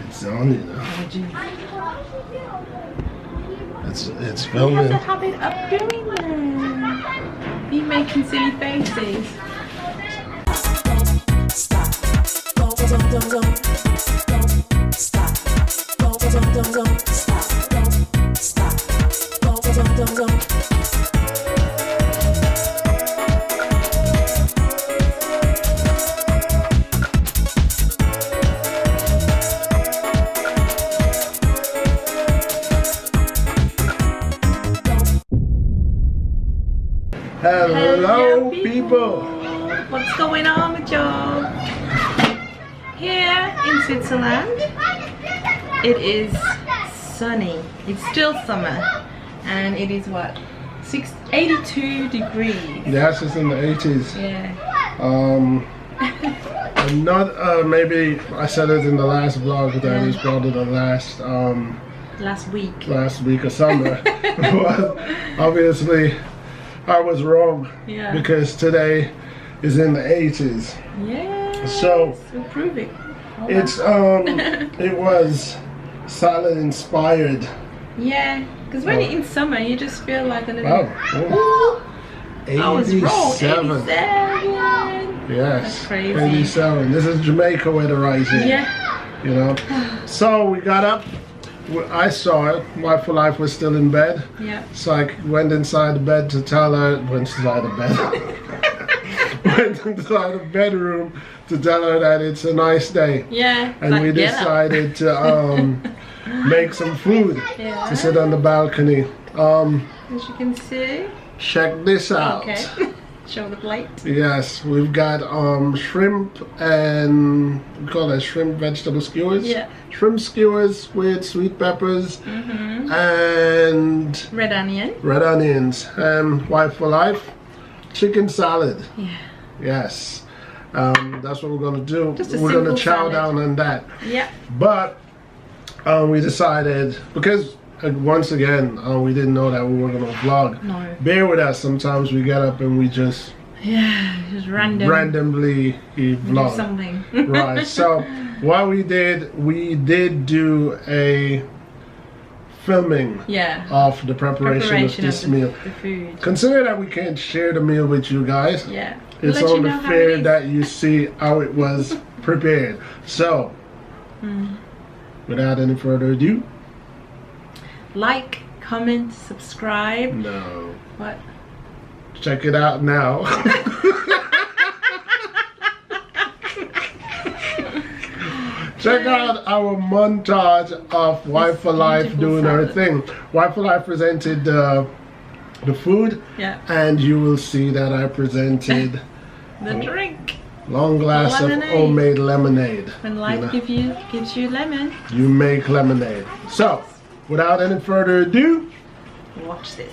It's on, you know. It's filming. He has a habit of doing that. Be making silly faces. Stop. Don't stop. Don't stop. Don't. Hello, people. What's going on with y'all? Here in Switzerland, it is sunny. It's still summer, and it is what? 82 degrees. Yes, it's in the 80s. Yeah. Not maybe I said it in the last vlog that is probably the last last week of summer. But obviously I was wrong. Yeah. Because today is in the 80s. Yeah. So we'll prove it. It's it was salad inspired. Yeah, because when you're in summer, you just feel like a little. Oh, 87. I was wrong. 87. Yes. That's crazy. 87. This is Jamaica weather right here. Yeah. You know. So we got up. I saw it. My for life was still in bed. Yeah. So I went inside the bed to tell her. Went inside the bedroom to tell her that it's a nice day. Yeah. And like, we decided to make some food to sit on the balcony. As you can see. Check this out. Okay. Show the plate. Yes, we've got shrimp and we call it shrimp vegetable skewers. Yeah. Shrimp skewers with sweet peppers and red onions and wife for life chicken salad. Yeah. Yes. That's what we're gonna do. We're gonna chow down on that. Yeah. But we decided because once again we didn't know that we were gonna vlog. No. Bear with us. Sometimes we get up and we just just randomly vlog do something. Right. So what we did do a filming of the preparation of this meal. The food. Consider that we can't share the meal with you guys. Yeah. It's only fair that you see how it was prepared. So without any further ado, like, comment, subscribe. No. What? Check it out now. Check out our montage of Wife for Life doing her thing. Wife for Life presented the food, and you will see that I presented the drink. Long glass of homemade lemonade. When life gives you lemon, you make lemonade. So, without any further ado, watch this.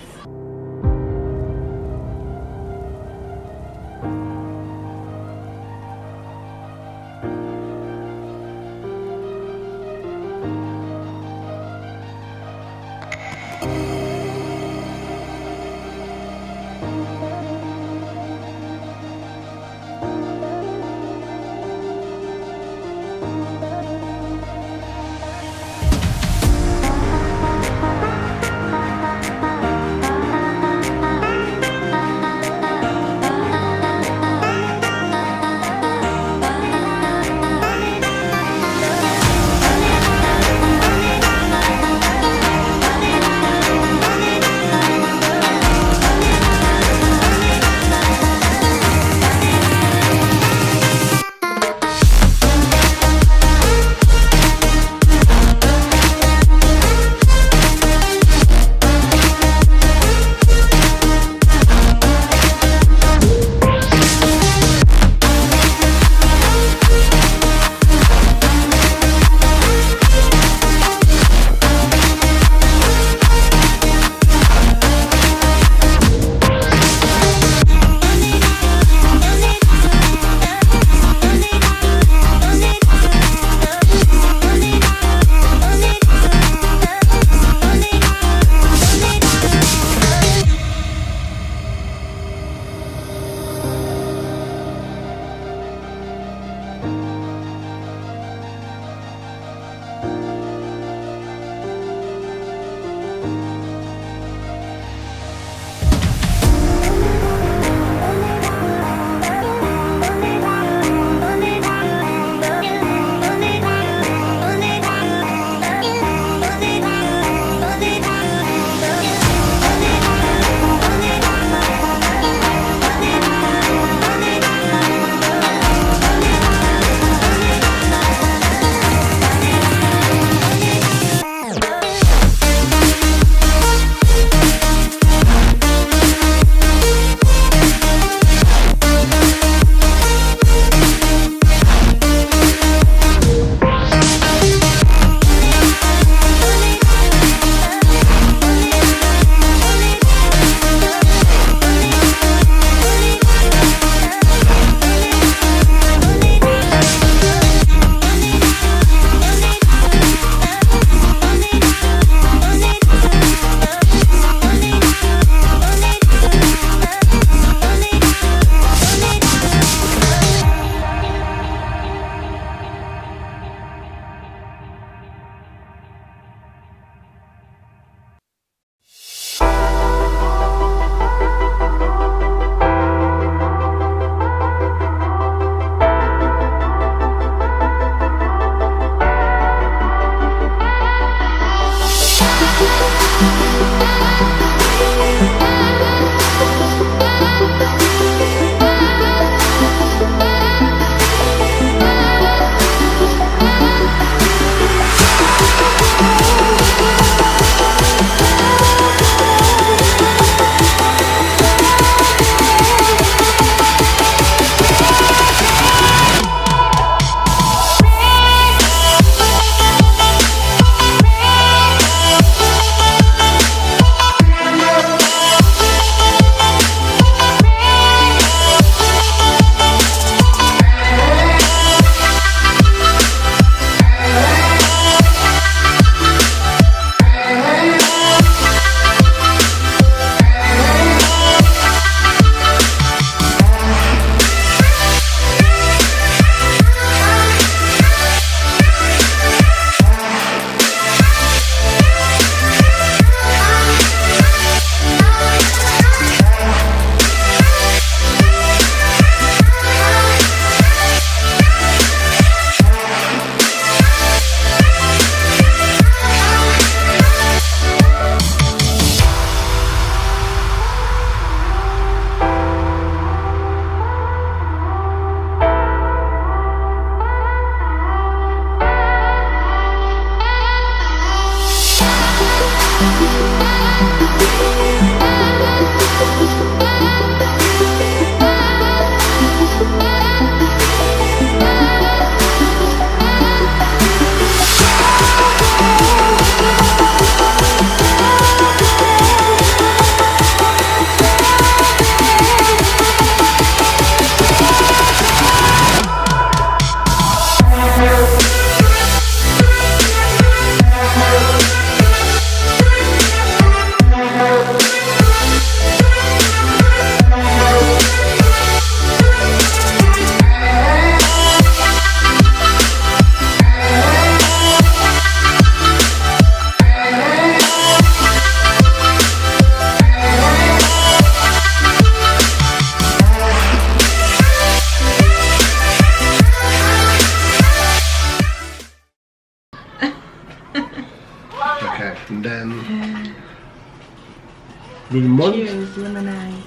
Good month. Cheers, lemonade.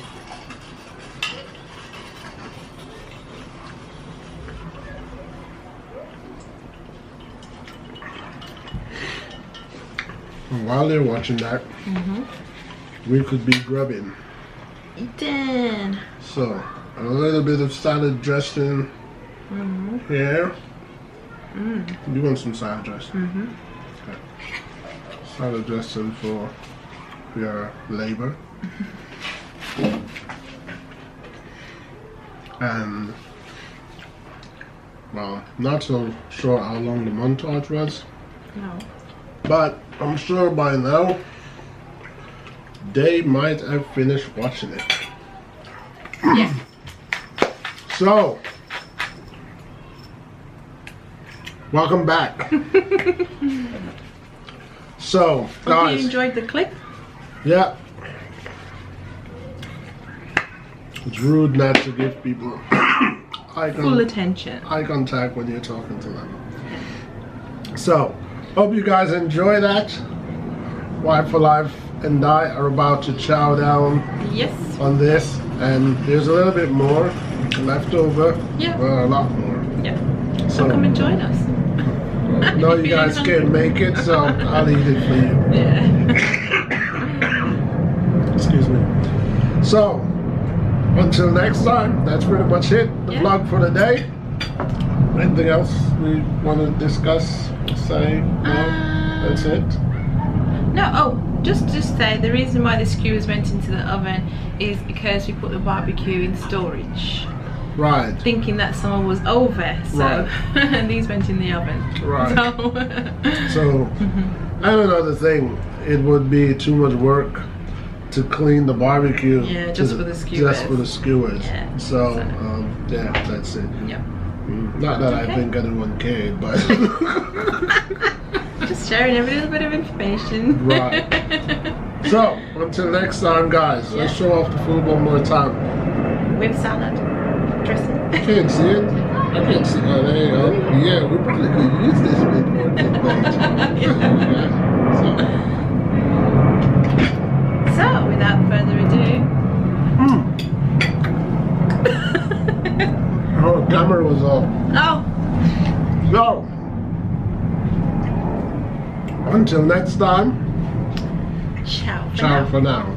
While they're watching that, we could be grubbing. Eating. So, a little bit of salad dressing here. You want some salad dressing? Okay. Salad dressing for your labor. And, well, not so sure how long the montage was. No. But I'm sure by now they might have finished watching it. Yeah. So, welcome back. So, Hope guys, you enjoyed the clip. yeah, it's rude not to give people Full attention. eye contact when you're talking to them. So, hope you guys enjoy that. Wife for Life and I are about to chow down Yes. on this, and there's a little bit more left over. Yeah. Well, a lot more. Yeah. So, So come and join us. no, you guys can't make it, so I'll eat it for you. Yeah. Excuse me. So, until next time, that's pretty much it. The vlog for the day. Anything else we want to discuss? Say? No? That's it? No, just say the reason why the skewers went into the oven is because we put the barbecue in storage. Right. Thinking that summer was over, so Right. these went in the oven. Right. So, So, and another thing, it would be too much work to clean the barbecue. Yeah, just for the skewers. Just for the skewers. Yeah, So, yeah, that's it. yeah. Not that I Okay. think anyone cared, but Just sharing every little bit of information. Right. So, until next time, guys, let's show off the food one more time. With salad dressing. I can't see it. I can't see it. Oh, there you go. Yeah, we probably could use this bit more clickbait. So, without further ado, Oh, the camera was off. oh, So, until next time, ciao for ciao now. for now.